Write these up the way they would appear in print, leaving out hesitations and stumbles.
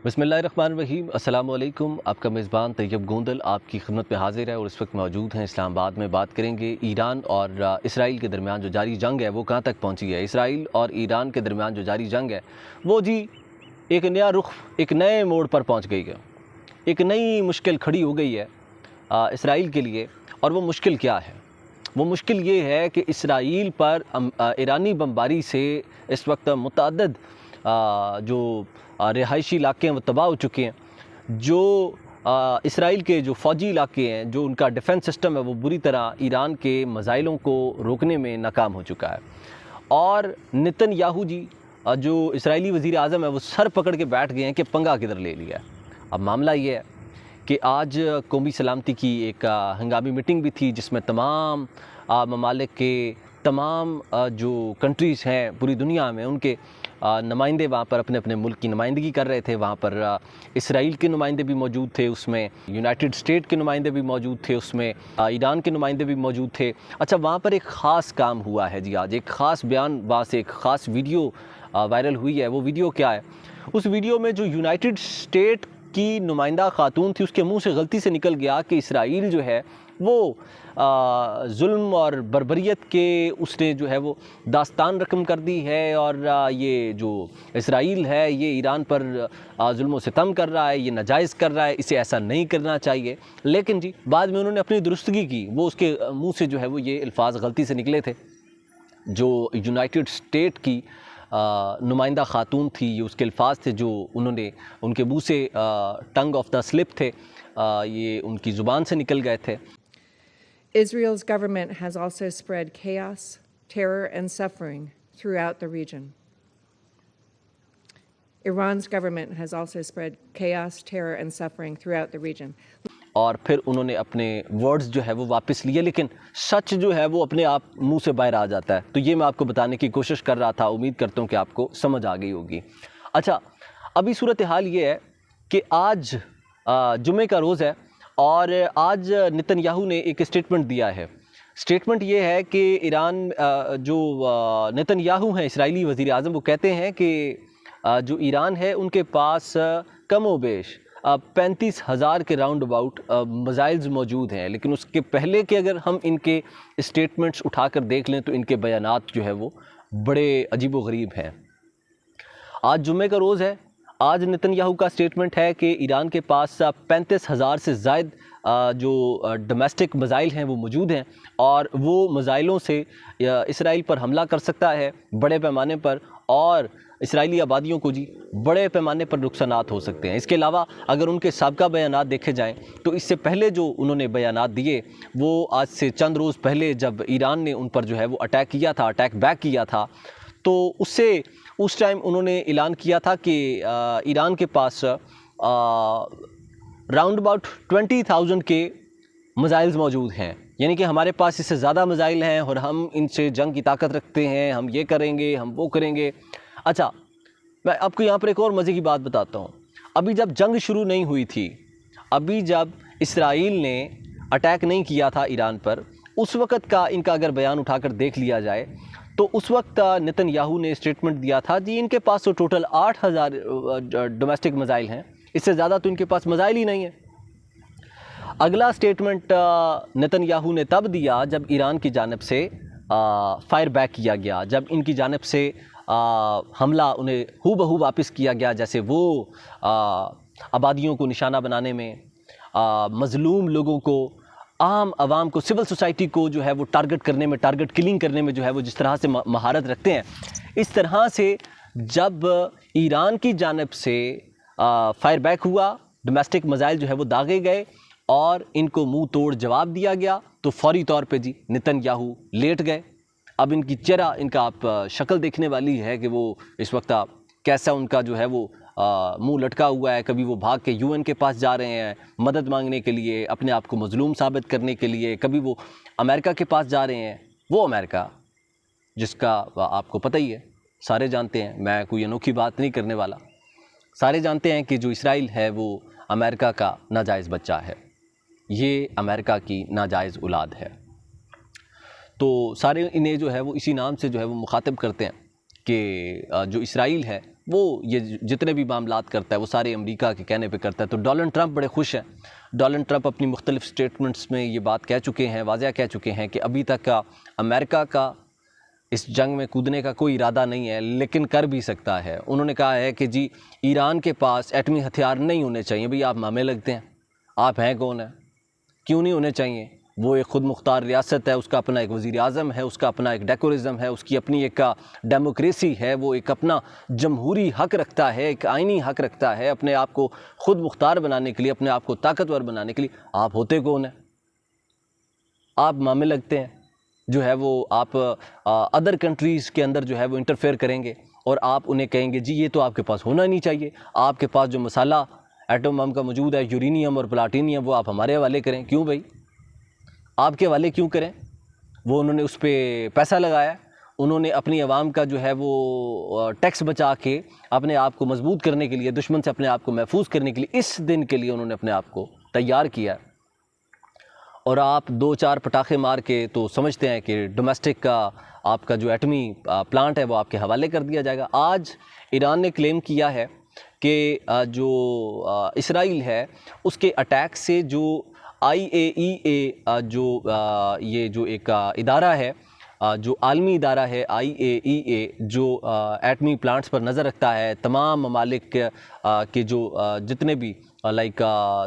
بسم اللہ الرحمن الرحیم۔ السلام علیکم۔ آپ کا میزبان طیب گوندل آپ کی خدمت میں حاضر ہے اور اس وقت موجود ہیں اسلام آباد میں۔ بات کریں گے ایران اور اسرائیل کے درمیان جو جاری جنگ ہے وہ کہاں تک پہنچی ہے۔ اسرائیل اور ایران کے درمیان جو جاری جنگ ہے وہ ایک نیا رخ، ایک نئے موڑ پر پہنچ گئی ہے۔ ایک نئی مشکل کھڑی ہو گئی ہے اسرائیل کے لیے، اور وہ مشکل کیا ہے؟ وہ مشکل یہ ہے کہ اسرائیل پر ایرانی بمباری سے اس وقت متعدد جو رہائشی علاقے ہیں وہ تباہ ہو چکے ہیں۔ جو اسرائیل کے جو فوجی علاقے ہیں، جو ان کا ڈیفنس سسٹم ہے، وہ بری طرح ایران کے میزائلوں کو روکنے میں ناکام ہو چکا ہے۔ اور نتن یاہو جو اسرائیلی وزیر اعظم ہے، وہ سر پکڑ کے بیٹھ گئے ہیں کہ پنگا کدھر لے لیا ہے۔ اب معاملہ یہ ہے کہ آج قومی سلامتی کی ایک ہنگامی میٹنگ بھی تھی، جس میں تمام ممالک کے تمام جو کنٹریز ہیں پوری دنیا میں، ان کے نمائندے وہاں پر اپنے اپنے ملک کی نمائندگی کر رہے تھے۔ وہاں پر اسرائیل کے نمائندے بھی موجود تھے، اس میں یونائٹڈ اسٹیٹ کے نمائندے بھی موجود تھے، اس میں ایران کے نمائندے بھی موجود تھے۔ اچھا، وہاں پر ایک خاص کام ہوا ہے آج ایک خاص بیان، وہاں سے ایک خاص ویڈیو وائرل ہوئی ہے۔ وہ ویڈیو کیا ہے؟ اس ویڈیو میں جو یونائٹڈ اسٹیٹ کی نمائندہ خاتون تھی، اس کے منہ سے غلطی سے نکل گیا کہ اسرائیل جو ہے وہ ظلم اور بربریت کے اس نے جو ہے وہ داستان رقم کر دی ہے، اور یہ جو اسرائیل ہے یہ ایران پر ظلم و ستم کر رہا ہے، یہ ناجائز کر رہا ہے، اسے ایسا نہیں کرنا چاہیے۔ لیکن بعد میں انہوں نے اپنی درستگی کی، وہ اس کے منہ سے جو ہے وہ یہ الفاظ غلطی سے نکلے تھے۔ جو یونائٹڈ اسٹیٹ کی نمائندہ خاتون تھی، یہ اس کے الفاظ تھے جو ان کے منہ سے ٹنگ آف دا سلپ تھے، یہ ان کی زبان سے نکل گئے تھے۔ Israel's government has also spread chaos, terror, and suffering throughout the region. Iran's government has also spread chaos, terror, and suffering throughout the region. اور پھر انہوں نے اپنے ورڈز جو ہے وہ واپس لیے، لیکن سچ جو ہے وہ اپنے آپ منہ سے باہر آ جاتا ہے۔ تو یہ میں آپ کو بتانے کی کوشش کر رہا تھا، امید کرتا ہوں کہ آپ کو سمجھ آ گئی ہوگی۔ اچھا، ابھی صورتحال یہ ہے کہ آج جمعے کا روز ہے، اور آج نتن یاہو نے ایک اسٹیٹمنٹ دیا ہے۔ اسٹیٹمنٹ یہ ہے کہ جو نتن یاہو ہیں، اسرائیلی وزیر اعظم، وہ کہتے ہیں کہ جو ایران ہے ان کے پاس کم و بیش 35,000 کے راؤنڈ اباؤٹ میزائلز موجود ہیں، لیکن اس کے پہلے کہ اگر ہم ان کے اسٹیٹمنٹس اٹھا کر دیکھ لیں تو ان کے بیانات جو ہے وہ بڑے عجیب و غریب ہیں۔ آج جمعے کا روز ہے، آج نتن یاہو کا اسٹیٹمنٹ ہے کہ ایران کے پاس 35,000 سے زائد جو ڈومیسٹک میزائل ہیں وہ موجود ہیں، اور وہ میزائلوں سے اسرائیل پر حملہ کر سکتا ہے بڑے پیمانے پر، اور اسرائیلی آبادیوں کو بڑے پیمانے پر نقصانات ہو سکتے ہیں۔ اس کے علاوہ اگر ان کے سابقہ بیانات دیکھے جائیں تو اس سے پہلے جو انہوں نے بیانات دیے، وہ آج سے چند روز پہلے جب ایران نے ان پر جو ہے وہ اٹیک بیک کیا تھا، تو اس ٹائم انہوں نے اعلان کیا تھا کہ ایران کے پاس راؤنڈ اباؤٹ 20,000 کے میزائلز موجود ہیں، یعنی کہ ہمارے پاس اس سے زیادہ میزائل ہیں اور ہم ان سے جنگ کی طاقت رکھتے ہیں، ہم یہ کریں گے، ہم وہ کریں گے۔ اچھا، میں آپ کو یہاں پر ایک اور مزے کی بات بتاتا ہوں۔ ابھی جب جنگ شروع نہیں ہوئی تھی، ابھی جب اسرائیل نے اٹیک نہیں کیا تھا ایران پر، اس وقت کا ان کا اگر بیان اٹھا کر دیکھ لیا جائے تو اس وقت نتن یاہو نے اسٹیٹمنٹ دیا تھا ان کے پاس تو ٹوٹل 8,000 ڈومیسٹک میزائل ہیں، اس سے زیادہ تو ان کے پاس میزائل ہی نہیں ہے۔ اگلا اسٹیٹمنٹ نتن یاہو نے تب دیا جب ایران کی جانب سے فائر بیک کیا گیا، جب ان کی جانب سے حملہ انہیں ہو بہو واپس کیا گیا، جیسے وہ آبادیوں کو نشانہ بنانے میں، مظلوم لوگوں کو، عام عوام کو، سول سوسائٹی کو جو ہے وہ ٹارگٹ کرنے میں، ٹارگٹ کلنگ کرنے میں جو ہے وہ جس طرح سے مہارت رکھتے ہیں، اس طرح سے جب ایران کی جانب سے فائر بیک ہوا، ڈومیسٹک میزائل جو ہے وہ داغے گئے اور ان کو منہ توڑ جواب دیا گیا، تو فوری طور پہ نتن یاہو لیٹ گئے۔ اب ان کی چہرہ، ان کا آپ شکل دیکھنے والی ہے کہ وہ اس وقت کیسا ان کا جو ہے وہ منہ لٹکا ہوا ہے۔ کبھی وہ بھاگ کے UN کے پاس جا رہے ہیں مدد مانگنے کے لیے، اپنے آپ کو مظلوم ثابت کرنے کے لیے، کبھی وہ امریکہ کے پاس جا رہے ہیں، وہ امریکہ جس کا آپ کو پتہ ہی ہے، سارے جانتے ہیں، میں کوئی انوکھی بات نہیں کرنے والا، سارے جانتے ہیں کہ جو اسرائیل ہے وہ امریکہ کا ناجائز بچہ ہے، یہ امریکہ کی ناجائز اولاد ہے۔ تو سارے انہیں جو ہے وہ اسی نام سے جو ہے وہ مخاطب کرتے ہیں کہ جو اسرائیل ہے وہ یہ جتنے بھی معاملات کرتا ہے وہ سارے امریکہ کے کہنے پہ کرتا ہے. تو ڈونلڈ ٹرمپ بڑے خوش ہیں. ڈونلڈ ٹرمپ اپنی مختلف سٹیٹمنٹس میں یہ بات کہہ چکے ہیں, واضح کہہ چکے ہیں کہ ابھی تک کا امریکہ کا اس جنگ میں کودنے کا کوئی ارادہ نہیں ہے, لیکن کر بھی سکتا ہے. انہوں نے کہا ہے کہ جی ایران کے پاس ایٹمی ہتھیار نہیں ہونے چاہیے. بھئی آپ مامے لگتے ہیں, آپ ہیں کون ہیں, کیوں نہیں ہونے چاہیے؟ وہ ایک خود مختار ریاست ہے, اس کا اپنا ایک وزیر اعظم ہے, اس کا اپنا ایک ڈیکورزم ہے, اس کی اپنی ایک ڈیموکریسی ہے, وہ ایک اپنا جمہوری حق رکھتا ہے, ایک آئینی حق رکھتا ہے اپنے آپ کو خود مختار بنانے کے لیے, اپنے آپ کو طاقتور بنانے کے لیے. آپ ہوتے کون ہیں؟ آپ مامے لگتے ہیں جو ہے وہ آپ ادر کنٹریز کے اندر جو ہے وہ انٹرفیئر کریں گے اور آپ انہیں کہیں گے جی یہ تو آپ کے پاس ہونا نہیں چاہیے. آپ کے پاس جو مسالہ ایٹم بم کا موجود ہے, یورینیم اور پلاٹینیم, وہ آپ ہمارے حوالے کریں. کیوں بھائی آپ کے حوالے کیوں کریں؟ وہ انہوں نے اس پہ پیسہ لگایا, انہوں نے اپنی عوام کا جو ہے وہ ٹیکس بچا کے اپنے آپ کو مضبوط کرنے کے لیے, دشمن سے اپنے آپ کو محفوظ کرنے کے لیے, اس دن کے لیے انہوں نے اپنے آپ کو تیار کیا. اور آپ 2-4 پٹاخے مار کے تو سمجھتے ہیں کہ ڈومیسٹک کا آپ کا جو ایٹمی پلانٹ ہے وہ آپ کے حوالے کر دیا جائے گا. آج ایران نے کلیم کیا ہے کہ جو اسرائیل ہے اس کے اٹیک سے جو IAEA جو یہ جو ایک ادارہ ہے, جو عالمی ادارہ ہے IAEA, جو ایٹمی پلانٹس پر نظر رکھتا ہے, تمام ممالک کے جو جتنے بھی لائک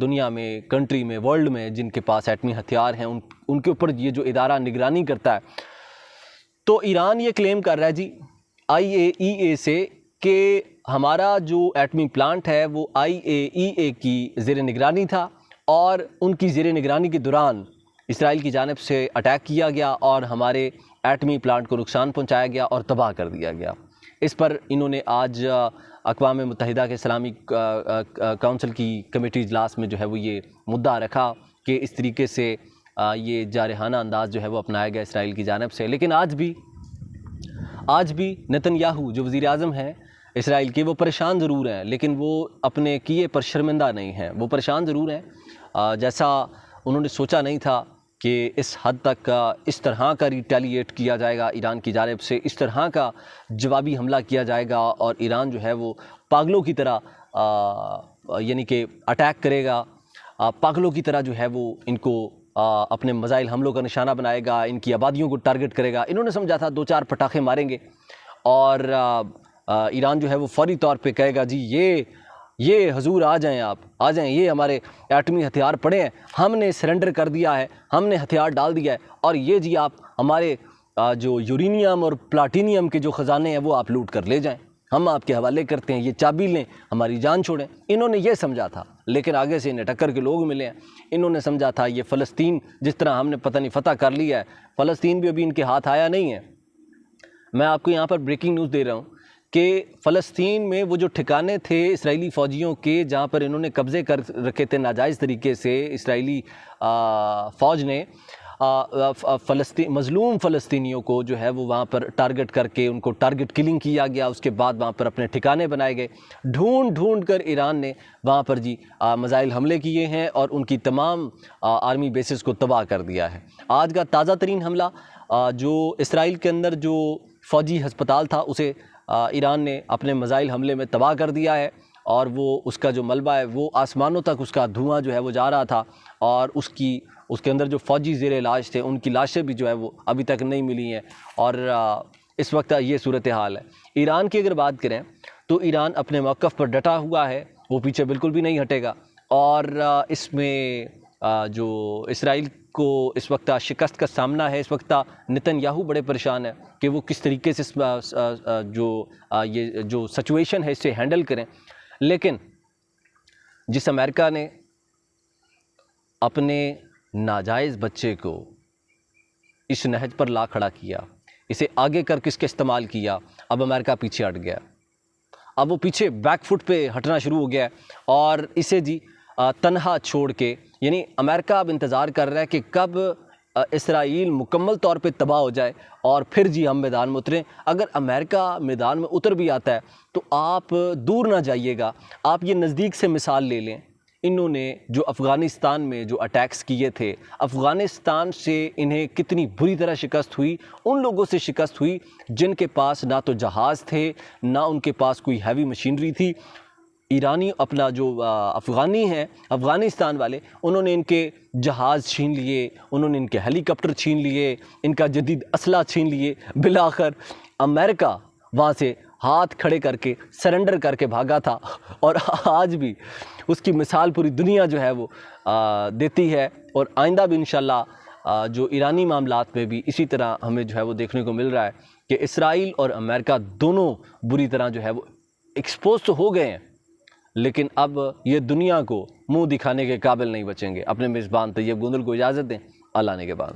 دنیا میں, کنٹری میں, ورلڈ میں جن کے پاس ایٹمی ہتھیار ہیں, ان کے اوپر یہ جو ادارہ نگرانی کرتا ہے. تو ایران یہ کلیم کر رہا ہے جی IAEA سے کہ ہمارا جو ایٹمی پلانٹ ہے وہ IAEA کی زیر نگرانی تھا, اور ان کی زیر نگرانی کے دوران اسرائیل کی جانب سے اٹیک کیا گیا اور ہمارے ایٹمی پلانٹ کو نقصان پہنچایا گیا اور تباہ کر دیا گیا. اس پر انہوں نے آج اقوام متحدہ کے سلامی کونسل کی کمیٹی اجلاس میں جو ہے وہ یہ مدعا رکھا کہ اس طریقے سے یہ جارحانہ انداز جو ہے وہ اپنایا گیا اسرائیل کی جانب سے. لیکن آج بھی نتن یاہو جو وزیر اعظم ہیں اسرائیل کے, وہ پریشان ضرور ہیں, لیکن وہ اپنے کیے پر شرمندہ نہیں ہیں. وہ پریشان ضرور ہیں, جیسا انہوں نے سوچا نہیں تھا کہ اس حد تک اس طرح کا ریٹیلیٹ کیا جائے گا ایران کی جانب سے, اس طرح کا جوابی حملہ کیا جائے گا, اور ایران جو ہے وہ پاگلوں کی طرح یعنی کہ اٹیک کرے گا, پاگلوں کی طرح جو ہے وہ ان کو اپنے میزائل حملوں کا نشانہ بنائے گا, ان کی آبادیوں کو ٹارگٹ کرے گا. انہوں نے سمجھا تھا 2-4 پٹاخے ماریں گے اور ایران جو ہے وہ فوری طور پہ کہے گا جی یہ حضور آ جائیں, آپ آ جائیں, یہ ہمارے ایٹمی ہتھیار پڑے ہیں, ہم نے سرنڈر کر دیا ہے, ہم نے ہتھیار ڈال دیا ہے, اور یہ جی آپ ہمارے جو یورینیم اور پلاٹینیم کے جو خزانے ہیں وہ آپ لوٹ کر لے جائیں, ہم آپ کے حوالے کرتے ہیں, یہ چابی لیں, ہماری جان چھوڑیں. انہوں نے یہ سمجھا تھا, لیکن آگے سے انہیں ٹکر کے لوگ ملے ہیں. انہوں نے سمجھا تھا یہ فلسطین جس طرح ہم نے پتہ نہیں فتح کر لیا ہے, فلسطین بھی ابھی ان کے ہاتھ آیا نہیں ہے. میں آپ کو یہاں پر بریکنگ نیوز دے رہا ہوں کہ فلسطین میں وہ جو ٹھکانے تھے اسرائیلی فوجیوں کے, جہاں پر انہوں نے قبضے کر رکھے تھے ناجائز طریقے سے, اسرائیلی فوج نے مظلوم فلسطینیوں کو جو ہے وہ وہاں پر ٹارگٹ کر کے ان کو ٹارگٹ کلنگ کیا گیا. اس کے بعد وہاں پر اپنے ٹھکانے بنائے گئے, ڈھونڈ کر ایران نے وہاں پر جی میزائل حملے کیے ہیں اور ان کی تمام آرمی بیسز کو تباہ کر دیا ہے. آج کا تازہ ترین حملہ جو اسرائیل کے اندر جو فوجی ہسپتال تھا اسے ایران نے اپنے میزائل حملے میں تباہ کر دیا ہے, اور وہ اس کا جو ملبہ ہے وہ آسمانوں تک اس کا دھواں جو ہے وہ جا رہا تھا, اور اس کے اندر جو فوجی زیر علاج تھے ان کی لاشیں بھی جو ہے وہ ابھی تک نہیں ملی ہیں. اور اس وقت یہ صورتحال ہے. ایران کی اگر بات کریں تو ایران اپنے موقف پر ڈٹا ہوا ہے, وہ پیچھے بالکل بھی نہیں ہٹے گا, اور اس میں جو اسرائیل کو اس وقت شکست کا سامنا ہے, اس وقت نتن یاہو بڑے پریشان ہیں کہ وہ کس طریقے سے یہ جو سچویشن ہے اس سے ہینڈل کریں. لیکن جس امریکہ نے اپنے ناجائز بچے کو اس نہج پر لا کھڑا کیا, اسے آگے کر کس کے استعمال کیا, اب امریکہ پیچھے ہٹ گیا, اب وہ پیچھے بیک فٹ پہ ہٹنا شروع ہو گیا ہے, اور اسے جی تنہا چھوڑ کے, یعنی امریکہ اب انتظار کر رہا ہے کہ کب اسرائیل مکمل طور پہ تباہ ہو جائے اور پھر جی ہم میدان میں اتریں. اگر امریکہ میدان میں اتر بھی آتا ہے تو آپ دور نہ جائیے گا, آپ یہ نزدیک سے مثال لے لیں. انہوں نے جو افغانستان میں جو اٹیکس کیے تھے، افغانستان سے انہیں کتنی بری طرح شکست ہوئی، ان لوگوں سے شکست ہوئی جن کے پاس نہ تو جہاز تھے، نہ ان کے پاس کوئی ہیوی مشینری تھی۔ ایرانی اپنا جو افغانی ہیں، افغانستان والے، انہوں نے ان کے جہاز چھین لیے، انہوں نے ان کے ہیلی کاپٹر چھین لیے، ان کا جدید اسلحہ چھین لیے۔ بالآخر امریکہ وہاں سے ہاتھ کھڑے کر کے سرنڈر کر کے بھاگا تھا، اور آج بھی اس کی مثال پوری دنیا جو ہے وہ دیتی ہے، اور آئندہ بھی انشاءاللہ جو ایرانی معاملات میں بھی اسی طرح ہمیں جو ہے وہ دیکھنے کو مل رہا ہے کہ اسرائیل اور امریکہ دونوں بری طرح جو ہے وہ ایکسپوز تو ہو گئے ہیں، لیکن اب یہ دنیا کو منہ دکھانے کے قابل نہیں بچیں گے۔ اپنے میزبان طیب گوندل کو اجازت دیں، اللہ نے کے بعد۔